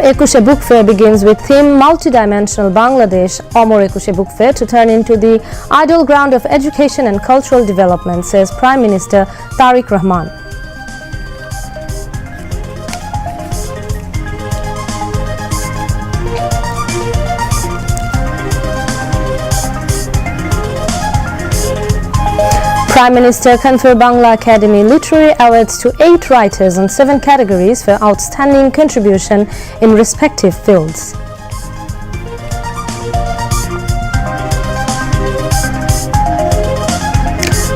Ekushey Book Fair begins with theme Multidimensional Bangladesh, Omor Ekushey Book Fair to turn into the ideal ground of education and cultural development, says Prime Minister Tariq Rahman. Prime Minister conferred Bangla Academy Literary Awards to 8 writers in 7 categories for outstanding contribution in respective fields.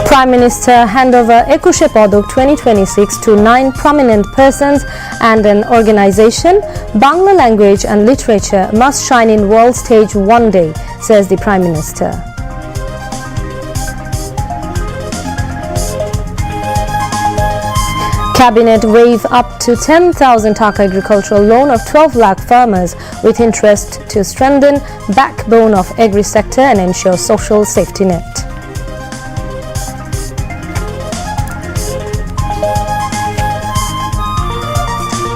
Prime Minister hand over Ekushey Padak 2026 to 9 prominent persons and an organization. Bangla language and literature must shine in world stage one day, says the Prime Minister. Cabinet waive up to 10,000 taka agricultural loan of 12 lakh farmers with interest to strengthen backbone of agri sector and ensure social safety net.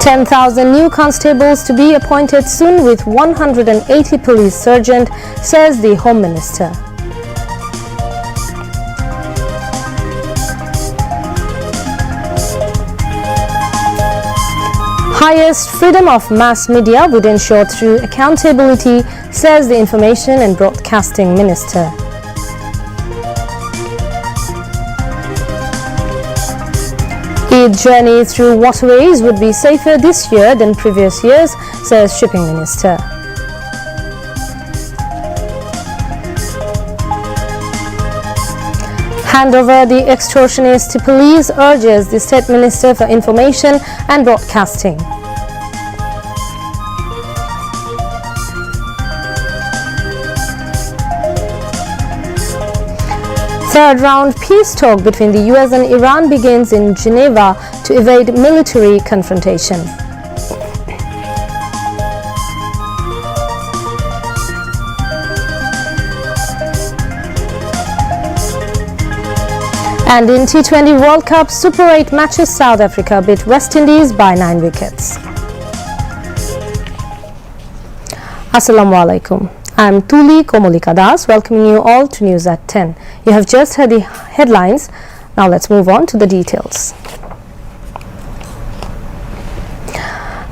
"10,000 new constables to be appointed soon with 180 police sergeant," says the Home Minister. Highest freedom of mass media would ensure through accountability, says the Information and Broadcasting Minister. Eid journey through waterways would be safer this year than previous years, says Shipping Minister. Hand over the extortionist to police, urges the State Minister for Information and Broadcasting. Third round peace talk between the US and Iran begins in Geneva to evade military confrontation. And in T20 World Cup Super 8 matches, South Africa beat West Indies by 9 wickets. Assalamu alaikum. I'm Tuli Komolika Das, welcoming you all to News at 10. You have just heard the headlines. Now let's move on to the details.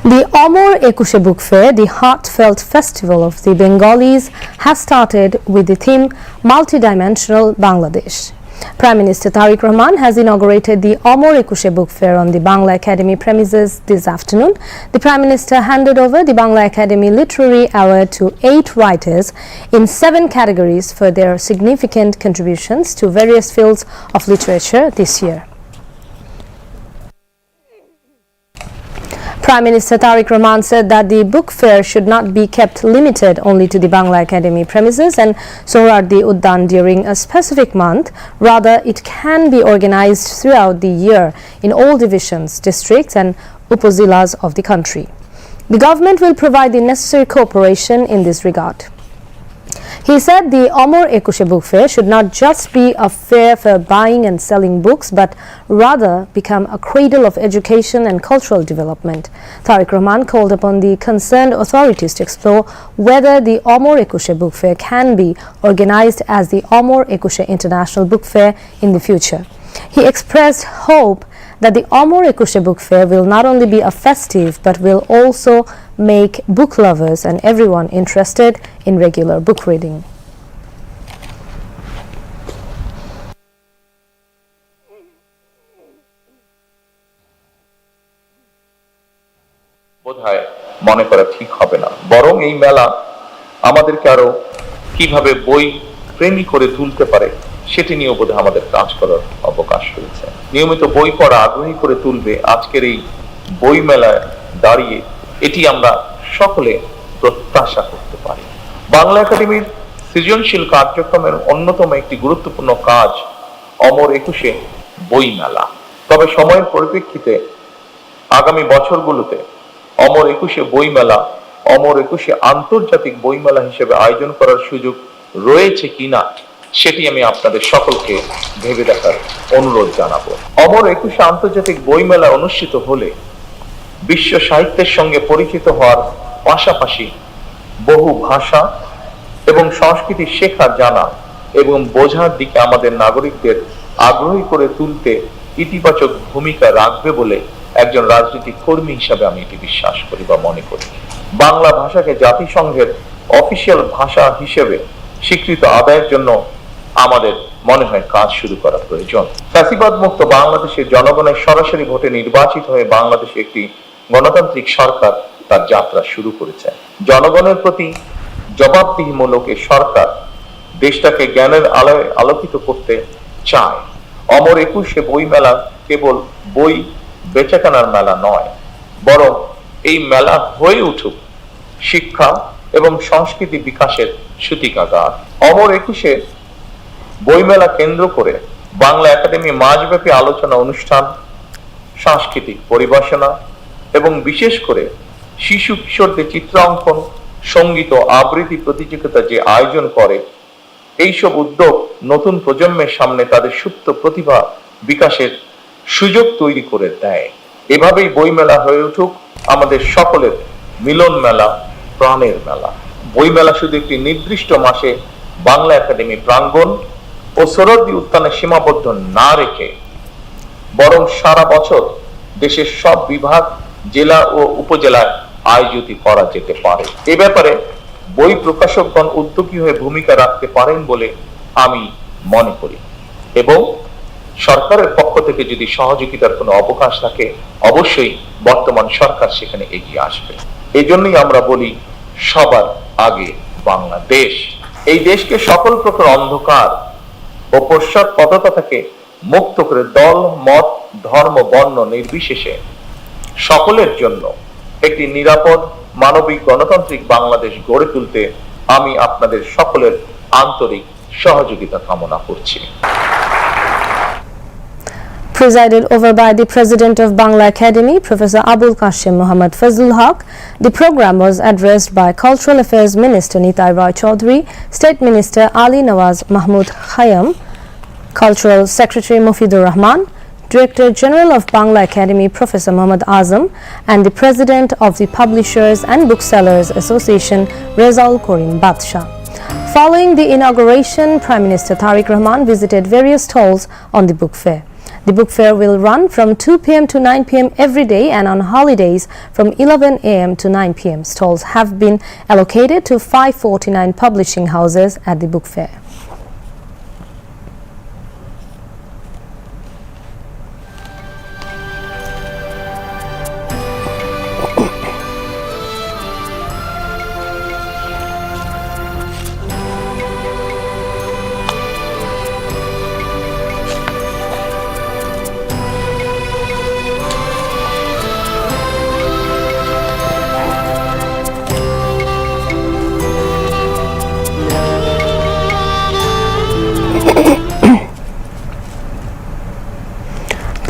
The Omor Ekushey Book Fair, the heartfelt festival of the Bengalis, has started with the theme Multidimensional Bangladesh. Prime Minister Tariq Rahman has inaugurated the Omor Ekushey Book Fair on the Bangla Academy premises this afternoon. The Prime Minister handed over the Bangla Academy Literary Award to 8 writers in 7 categories for their significant contributions to various fields of literature this year. Prime Minister Tariq Rahman said that the book fair should not be kept limited only to the Bangla Academy premises and Sohrabdi Uddan during a specific month. Rather, it can be organized throughout the year in all divisions, districts and upazilas of the country. The government will provide the necessary cooperation in this regard. He said the Omor Ekushey Book Fair should not just be a fair for buying and selling books, but rather become a cradle of education and cultural development. Tariq Rahman called upon the concerned authorities to explore whether the Omor Ekushey Book Fair can be organized as the Omor Ekushey International Book Fair in the future. He expressed hope that the Omor Ekushey Book Fair will not only be a festive but will also make book lovers and everyone interested in regular book reading. বোধহয় মনে করা ঠিক হবে না, বরং এই মেলা আমাদেরকে আরো কিভাবে বই প্রেমী করে তুলতে পারে সেটি নিয়ে বোধহয় আমাদের কাজ করার অবকাশ রয়েছে। নিয়মিত বই পড়া আগ্রহী করে তুলবে আজকের এই বই মেলায় দাঁড়িয়ে, এটি আমরা সকলে প্রত্যাশা করতে পারি। বাংলা একাডেমির সৃজনশীল কার্যক্রমের অন্যতম একটি গুরুত্বপূর্ণ কাজ অমর একুশে বই মেলা। তবে সময়ের পরিপ্রেক্ষিতে আগামী বছরগুলোতে অমর একুশে বই মেলা অমর একুশে আন্তর্জাতিক বই মেলা হিসেবে আয়োজন করার সুযোগ রয়েছে কিনা সেটি আমি আপনাদের সকলকে ভেবে দেখার অনুরোধ জানাবো। অমর একুশে আন্তর্জাতিক বই মেলা অনুষ্ঠিত হলে বিশ্ব সাহিত্যের সঙ্গে পরিচিত হওয়ার পাশাপাশি বহু ভাষা এবং সংস্কৃতি শেখা, জানা এবং বোঝার দিকে আমাদের নাগরিকদের আগ্রহী করে তুলতে ইতিবাচক ভূমিকা রাখবে বলে একজন রাজনৈতিক কর্মী হিসাবে আমি এটি বিশ্বাস করি বা মনে করি। বাংলা ভাষাকে জাতিসংঘের অফিসিয়াল ভাষা হিসেবে স্বীকৃত আদায়ের জন্য আমাদের মনে হয় কাজ শুরু করা প্রয়োজন। ফ্যাসিবাদ মুক্ত বাংলাদেশের জনগণের সরাসরি ভোটে নির্বাচিত হয়ে বাংলাদেশে একটি গণতান্ত্রিক সরকার তার যাত্রা শুরু করেছে। জনগণের প্রতি জবাবদিহিমূলক এই সরকার দেশটাকে জ্ঞানের আলোয় আলোকিত করতে চায়। অমর একুশে বই মেলা কেবল বই বেচাকেনার মেলা নয়, বরং এই মেলা হয়ে উঠুক শিক্ষা এবং সংস্কৃতি বিকাশের সূতিকাগার। অমর একুশে বইমেলা কেন্দ্র করে বাংলা একাডেমি মাসব্যাপী আলোচনা অনুষ্ঠান, সাংস্কৃতিক পরিবেশনা এবং বিশেষ করে শিশু কিশোরদের চিত্রাঙ্কন, সঙ্গীত ও আবৃত্তি প্রতিযোগিতা যে আয়োজন করে, এইসব উদ্যোগ নতুন প্রজন্মের সামনে তাদের সুপ্ত প্রতিভা বিকাশের সুযোগ তৈরি করে দেয়। এভাবেই বইমেলা হয়ে উঠুক আমাদের সকলের মিলন মেলা, প্রাণের মেলা। বইমেলা শুধু একটি নির্দিষ্ট মাসে বাংলা একাডেমি প্রাঙ্গণ ও সোহরাওয়ার্দী উদ্যানে সীমাবদ্ধ না রেখে বরং সারা বছর দেশের সব বিভাগ, জেলা ও উপজেলায় আয়োজিত করা যেতে পারে। এ ব্যাপারে বই প্রকাশকগণ উদ্যোগী হয়ে ভূমিকা রাখতে পারেন বলে আমি মনে করি এবং সরকারের পক্ষ থেকে যদি সহযোগিতার কোনো অবকাশ থাকে, অবশ্যই বর্তমান সরকার সেখানে এগিয়ে আসবে। এই জন্যই আমরা বলি সবার আগে বাংলাদেশ। এই দেশকে সকল প্রকার অন্ধকার ও পশ্চাৎপদতা থেকে মুক্ত করে দল, মত, ধর্ম, বর্ণ নির্বিশেষে সকলের জন্য একটি নিরাপদ, মানবিক, গণতান্ত্রিক বাংলাদেশ গড়ে তুলতে আমি আপনাদের সকলের আন্তরিক সহযোগিতা কামনা করছি। Presided over by the President of Bangla Academy, Professor Abul Qasim Muhammad Fazlul Haq, the program was addressed by Cultural Affairs Minister Nitai Roy Chaudhary, State Minister Ali Nawaz Mahmood Khayyam, Cultural Secretary Mufidur Rahman, Director General of Bangla Academy Professor Muhammad Azam, and the President of the Publishers and Booksellers Association Rezal Korim Badshah. Following the inauguration, Prime Minister Tariq Rahman visited various stalls on the book fair. The book fair will run from 2 p.m. to 9 p.m. every day, and on holidays from 11 a.m. to 9 p.m. Stalls have been allocated to 549 publishing houses at the book fair.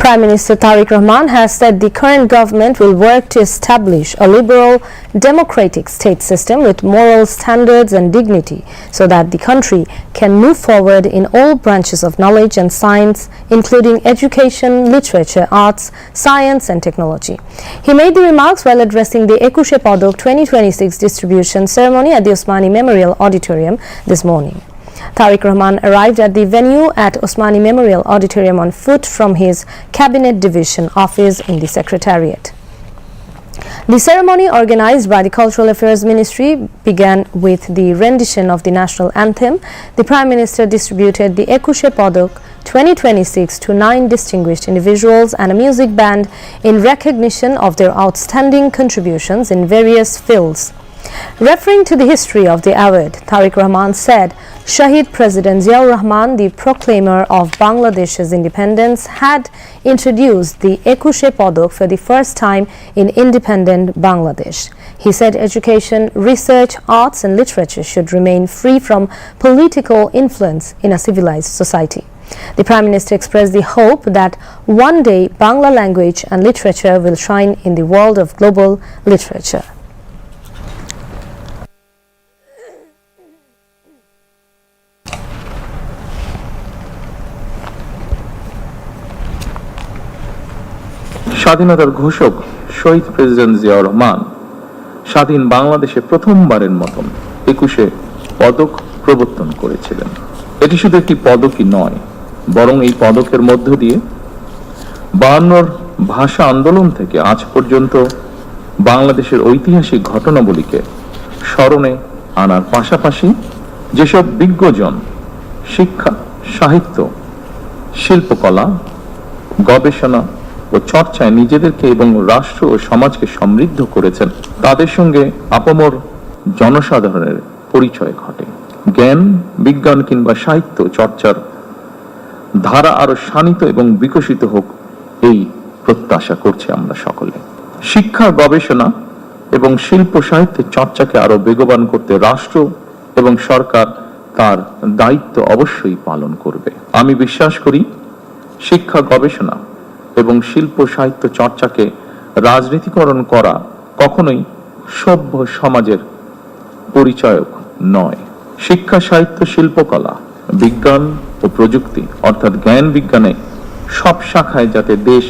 Prime Minister Tariq Rahman has said the current government will work to establish a liberal, democratic state system with moral standards and dignity so that the country can move forward in all branches of knowledge and science, including education, literature, arts, science and technology. He made the remarks while addressing the Ekushey Padak 2026 distribution ceremony at the Osmani Memorial Auditorium this morning. Tariq Rahman arrived at the venue at Osmani Memorial Auditorium on foot from his Cabinet Division office in the Secretariat. The ceremony, organized by the Cultural Affairs Ministry, began with the rendition of the national anthem. The Prime Minister distributed the Ekushey Padak 2026 to 9 distinguished individuals and a music band in recognition of their outstanding contributions in various fields. Referring to the history of the award, Tariq Rahman said Shahid President Ziaur Rahman, the proclaimer of Bangladesh's independence, had introduced the Ekushey Padak for the first time in independent Bangladesh. He said education, research, arts and literature should remain free from political influence in a civilized society. The Prime Minister expressed the hope that one day Bangla language and literature will shine in the world of global literature. স্বাধীনতার ঘোষক শহীদ president Ziaur Rahman স্বাধীন বাংলাদেশে প্রথমবারের মতন 21 পদক প্রবর্তন করেছিলেন। এটি শুধু একটি পদকই নয়, বরং এই পদকের মধ্য দিয়ে 52 ভাষা আন্দোলন থেকে আজ পর্যন্ত বাংলাদেশের ঐতিহাসিক ঘটনাবলীকে স্মরণে আনার পাশাপাশি যেসব বিজ্ঞজন শিক্ষা, সাহিত্য, শিল্পকলা, গবেষণা ও চর্চায় নিজেদেরকে এবং রাষ্ট্র ও সমাজকে সমৃদ্ধ করেছেন, তাদের সঙ্গে আপামর জনসাধারণের পরিচয় ঘটে। জ্ঞান, বিজ্ঞান কিংবা সাহিত্য চর্চার ধারা আরো শানিত এবং বিকশিত হোক, এই প্রত্যাশা করছি আমরা সকলে। শিক্ষা, গবেষণা এবং শিল্প সাহিত্যের চর্চাকে আরো বেগবান করতে রাষ্ট্র এবং সরকার তার দায়িত্ব অবশ্যই পালন করবে। আমি বিশ্বাস করি শিক্ষা, গবেষণা এবং শিল্প সাহিত্য চর্চাকে রাজনীতিকরণ করা কখনোই সভ্য সমাজের পরিচায়ক নয়। শিক্ষা, সাহিত্য, শিল্পকলা, বিজ্ঞান ও প্রযুক্তি অর্থাৎ জ্ঞান বিজ্ঞানে সব শাখায় যাতে দেশ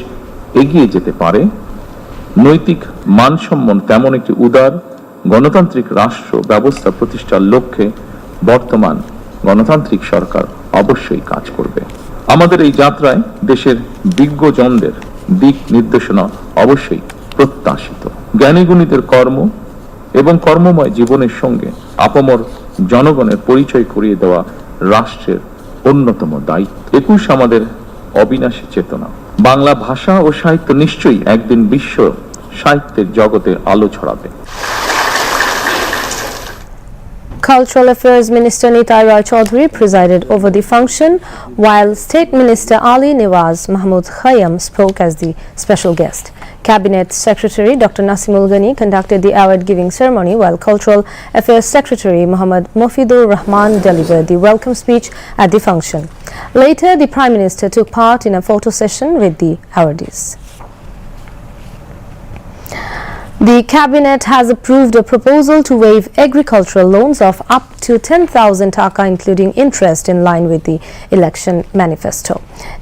এগিয়ে যেতে পারে, নৈতিক মানসম্পন্ন তেমন একটি উদার গণতান্ত্রিক রাষ্ট্র ব্যবস্থা প্রতিষ্ঠার লক্ষ্যে বর্তমান গণতান্ত্রিক সরকার অবশ্যই কাজ করবে। আমাদের এই যাত্রায় দেশের বিজ্ঞজনদের দিক নির্দেশনা অবশ্যই প্রত্যাশিত। জ্ঞানীগুণীদের কর্ম এবং কর্মময় জীবনের সঙ্গে আপামর জনগণের পরিচয় করিয়ে দেওয়া রাষ্ট্রের অন্যতম দায়িত্ব। 21 আমাদের অবিনাশী চেতনা। বাংলা ভাষা ও সাহিত্য নিশ্চয়ই একদিন বিশ্ব সাহিত্যের জগতে আলো ছড়াবে। Cultural Affairs Minister Nitai Rai Chaudhary presided over the function, while State Minister Ali Nawaz Mahmood Khayyam spoke as the special guest. Cabinet Secretary Dr. Nasimul Ghani conducted the award-giving ceremony, while Cultural Affairs Secretary Muhammad Mofidur Rahman delivered the welcome speech at the function. Later, the Prime Minister took part in a photo session with the awardees. The Cabinet has approved a proposal to waive agricultural loans of up to 10,000 taka, including interest, in line with the election manifesto.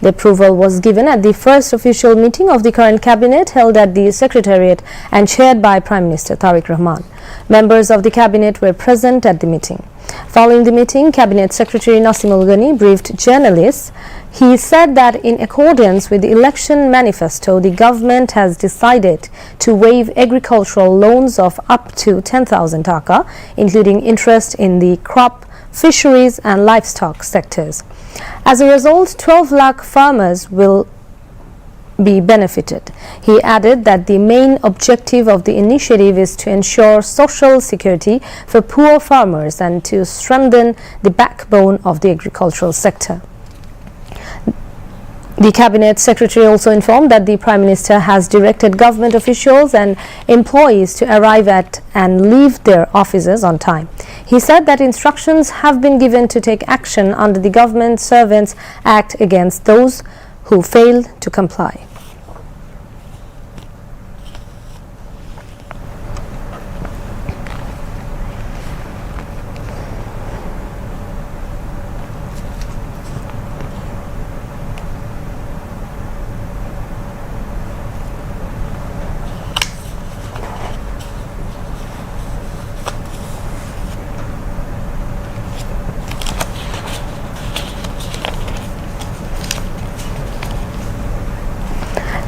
The approval was given at the first official meeting of the current Cabinet, held at the Secretariat and chaired by Prime Minister Tariq Rahman. Members of the Cabinet were present at the meeting. Following the meeting, Cabinet Secretary Nasimul Ghani briefed journalists. He said that in accordance with the election manifesto, the government has decided to waive agricultural loans of up to 10,000 taka, including interest in the crop, fisheries and livestock sectors. As a result, 12 lakh farmers will be benefited. He added that the main objective of the initiative is to ensure social security for poor farmers and to strengthen the backbone of the agricultural sector. The Cabinet Secretary also informed that the Prime Minister has directed government officials and employees to arrive at and leave their offices on time. He said that instructions have been given to take action under the Government Servants Act against those who fail to comply.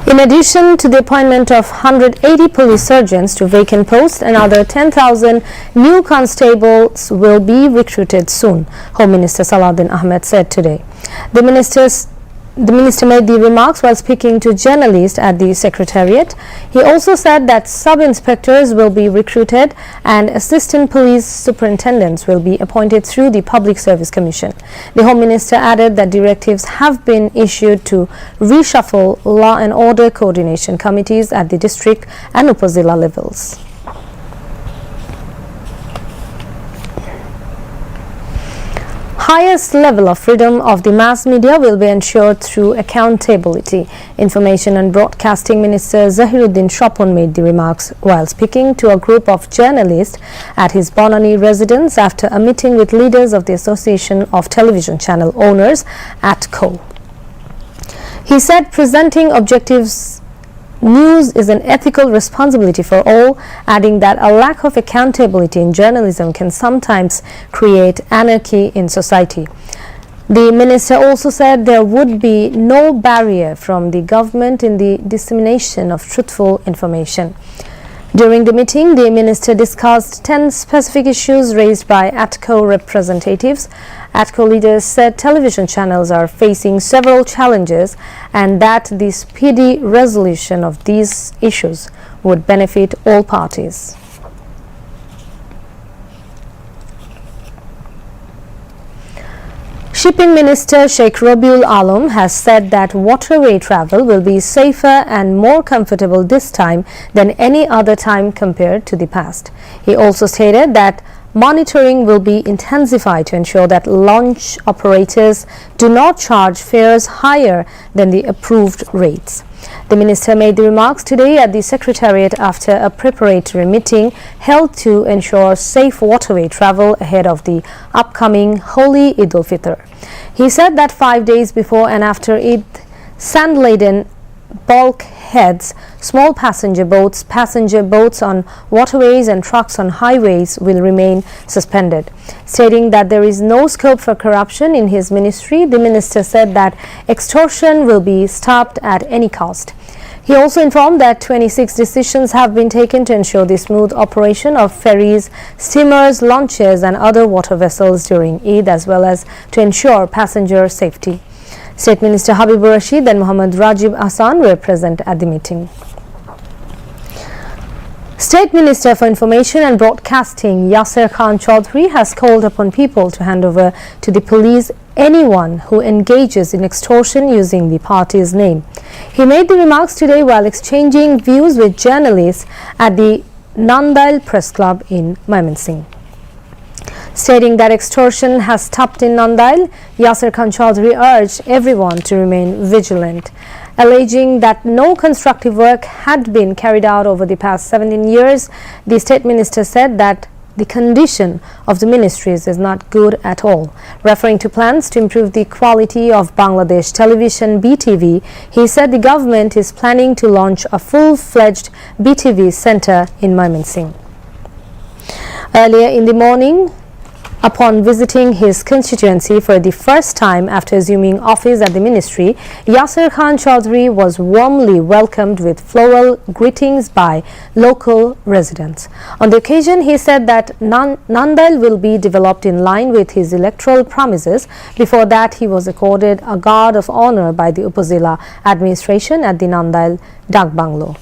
In addition to the appointment of 180 police sergeants to vacant posts, another 10,000 new constables will be recruited soon, Home Minister Salahuddin Ahmed said today. The minister made the remarks while speaking to journalists at the Secretariat. He also said that sub-inspectors will be recruited and assistant police superintendents will be appointed through the Public Service Commission. The Home Minister added that directives have been issued to reshuffle law and order coordination committees at the district and upazila levels. Highest level of freedom of the mass media will be ensured through accountability. Information and Broadcasting Minister Zahiruddin Shopon made the remarks while speaking to a group of journalists at his Bonani residence after a meeting with leaders of the Association of Television Channel Owners, ATCO. He said presenting objectives news is an ethical responsibility for all, adding that a lack of accountability in journalism can sometimes create anarchy in society. The minister also said there would be no barrier from the government in the dissemination of truthful information. During the meeting, the minister discussed 10 specific issues raised by ATCO representatives. ATCO leaders said television channels are facing several challenges and that the speedy resolution of these issues would benefit all parties. Shipping Minister Sheikh Rabiul Alam has said that waterway travel will be safer and more comfortable this time than any other time compared to the past. He also stated that monitoring will be intensified to ensure that launch operators do not charge fares higher than the approved rates. The minister made the remarks today at the Secretariat after a preparatory meeting held to ensure safe waterway travel ahead of the upcoming Holy Eid al-Fitr. He said that 5 days before and after Eid, sand-laden bulkheads, small passenger boats on waterways and trucks on highways will remain suspended. Stating that there is no scope for corruption in his ministry, the minister said that extortion will be stopped at any cost. He also informed that 26 decisions have been taken to ensure the smooth operation of ferries, steamers, launches and other water vessels during Eid, as well as to ensure passenger safety. State Minister Habibur Rashid and Muhammad Rajib Ahsan were present at the meeting. State Minister for Information and Broadcasting Yasir Khan Chaudhry has called upon people to hand over to the police anyone who engages in extortion using the party's name. He made the remarks today while exchanging views with journalists at the Nandail Press Club in Mymensingh. Stating that extortion has stopped in Nandail, Yasir Khan Chaudhry urged everyone to remain vigilant, alleging that no constructive work had been carried out over the past 17 years. The state minister said that the condition of the ministries is not good at all. Referring to plans to improve the quality of Bangladesh television BTV, he said the government is planning to launch a full-fledged BTV center in Mymensingh. Earlier in the morning, upon visiting his constituency for the first time after assuming office at the ministry, Yasir Khan Chaudhry was warmly welcomed with floral greetings by local residents. On the occasion, he said that Nandail will be developed in line with his electoral promises. Before that, he was accorded a guard of honor by the Upazila administration at the Nandail Dak Banglo.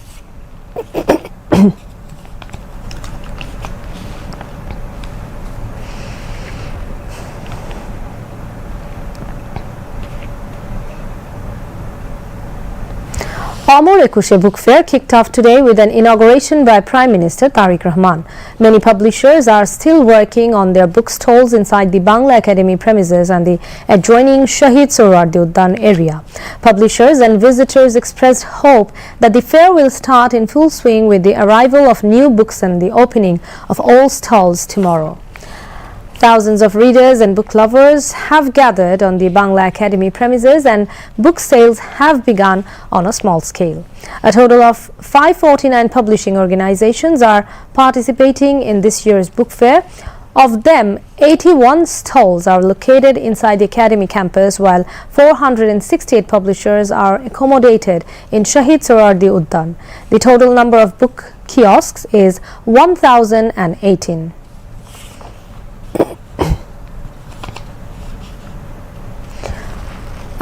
Amur Ekushey Book Fair kicked off today with an inauguration by Prime Minister Tariq Rahman. Many publishers are still working on their bookstalls inside the Bangla Academy premises and the adjoining Shahid Sohrawardi Uddan area. Publishers and visitors expressed hope that the fair will start in full swing with the arrival of new books and the opening of all stalls tomorrow. Thousands of readers and book lovers have gathered on the Bangla Academy premises and book sales have begun on a small scale. A total of 549 publishing organizations are participating in this year's book fair. Of them, 81 stalls are located inside the Academy campus, while 468 publishers are accommodated in Shahid Sohrawardi Uddan. The total number of book kiosks is 1,018.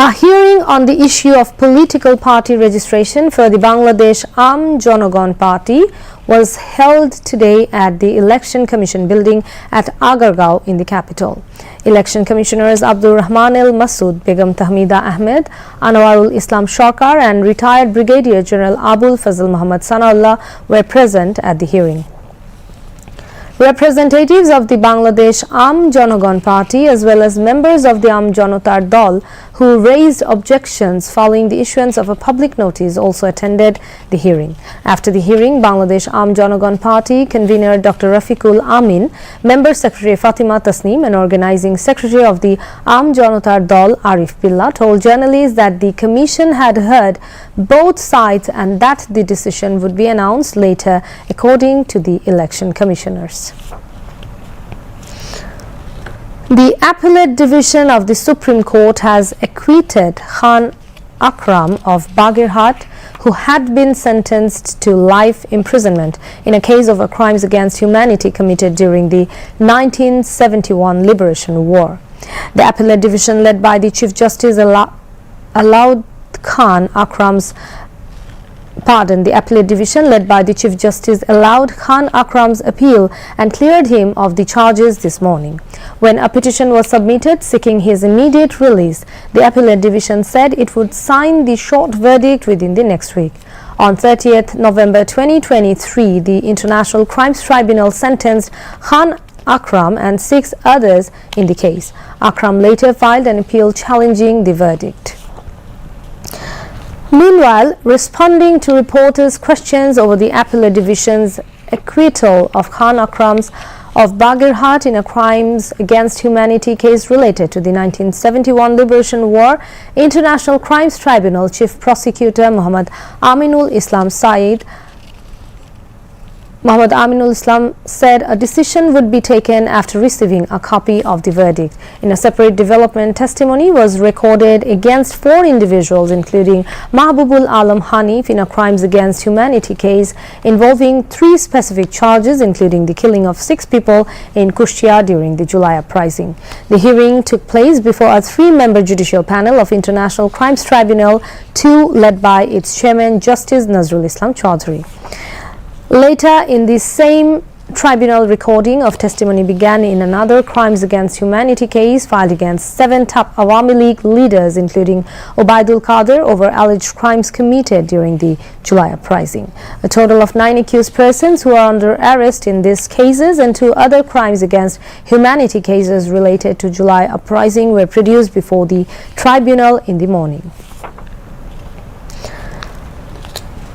A hearing on the issue of political party registration for the Bangladesh Aam Jonagon Party was held today at the Election Commission building at Agargaon in the capital. Election Commissioners Abdul Rahman El Masood, Begum Tahmida Ahmed, Anwarul Islam Sarkar and retired Brigadier General Abul Fazl Muhammad Sanaullah were present at the hearing. Representatives of the Bangladesh Aam Jonagon Party as well as members of the Aam Janotar Dol who raised objections following the issuance of a public notice, also attended the hearing. After the hearing, Bangladesh Aam Jonagon Party convener Dr. Rafiqul Amin, Member Secretary Fatima Tasneem and Organizing Secretary of the Aam Janotar Dal Arif Billah told journalists that the Commission had heard both sides and that the decision would be announced later, according to the election commissioners. The Appellate Division of the Supreme Court has acquitted Khan Akram of Bagirhat, who had been sentenced to life imprisonment in a case of crimes against humanity committed during the 1971 Liberation War. The Appellate Division, led by the Chief Justice, allowed Khan Akram's The Appellate Division, led by the Chief Justice, allowed Khan Akram's appeal and cleared him of the charges this morning. When a petition was submitted seeking his immediate release, the Appellate Division said it would sign the short verdict within the next week. On 30th November 2023, the International Crimes Tribunal sentenced Khan Akram and 6 others in the case. Akram later filed an appeal challenging the verdict. Meanwhile, responding to reporters' questions over the Appellate Division's acquittal of Khan Akram's of Bagirhat in a crimes against humanity case related to the 1971 Liberation War, International Crimes Tribunal Chief Prosecutor Muhammad Aminul Islam said a decision would be taken after receiving a copy of the verdict. In a separate development, testimony was recorded against 4 individuals, including Mahbubul Alam Hanif, in a crimes against humanity case involving 3 specific charges, including the killing of 6 people in Kushtia during the July uprising. The hearing took place before a 3-member judicial panel of International Crimes Tribunal 2, led by its chairman, Justice Nazrul Islam Chaudhry. Later in the same tribunal, recording of testimony began in another crimes against humanity case filed against 7 top Awami League leaders, including Obaidul Qadir, over alleged crimes committed during the July uprising. A total of 9 accused persons who are under arrest in these cases and 2 other crimes against humanity cases related to July uprising were produced before the tribunal in the morning.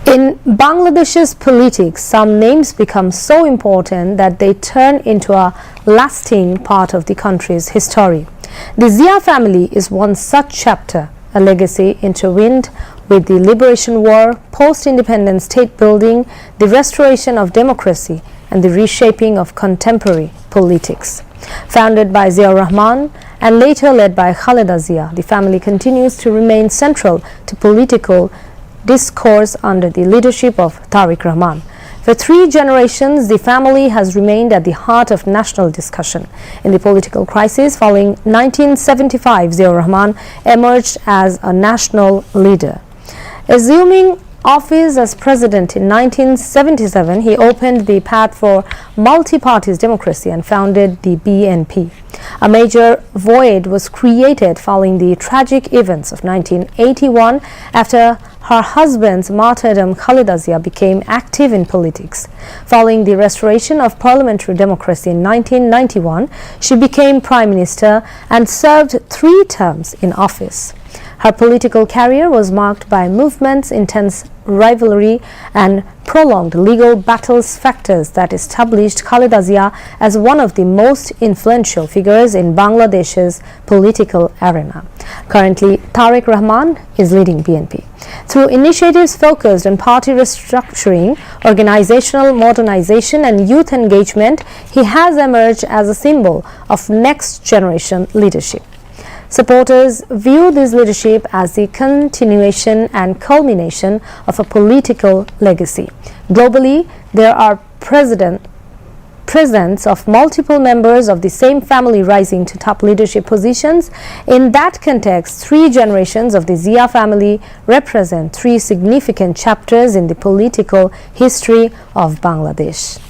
In Bangladesh's politics, some names become so important that they turn into a lasting part of the country's history. The Zia family is one such chapter, a legacy intertwined with the Liberation War, post-independence state building, the restoration of democracy, and the reshaping of contemporary politics. Founded by Zia Rahman and later led by Khaleda Zia, the family continues to remain central to political discourse under the leadership of Tariq Rahman. For 3 generations, the family has remained at the heart of national discussion. In the political crisis following 1975, Zia Rahman emerged as a national leader. Assuming office as president in 1977, he opened the path for multi-party democracy and founded the BNP. A major void was created following the tragic events of 1981 after her husband's martyrdom. Khaleda Zia became active in politics. Following the restoration of parliamentary democracy in 1991, she became prime minister and served 3 terms in office. Her political career was marked by movements, intense rivalry, and prolonged legal battles, factors that established Khaleda Zia as one of the most influential figures in Bangladesh's political arena. Currently, Tariq Rahman is leading BNP. Through initiatives focused on party restructuring, organizational modernization, and youth engagement, he has emerged as a symbol of next-generation leadership. Supporters view this leadership as the continuation and culmination of a political legacy. Globally, there are presence of multiple members of the same family rising to top leadership positions. In that context, 3 generations of the Zia family represent 3 significant chapters in the political history of Bangladesh.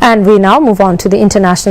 And we now move on to the international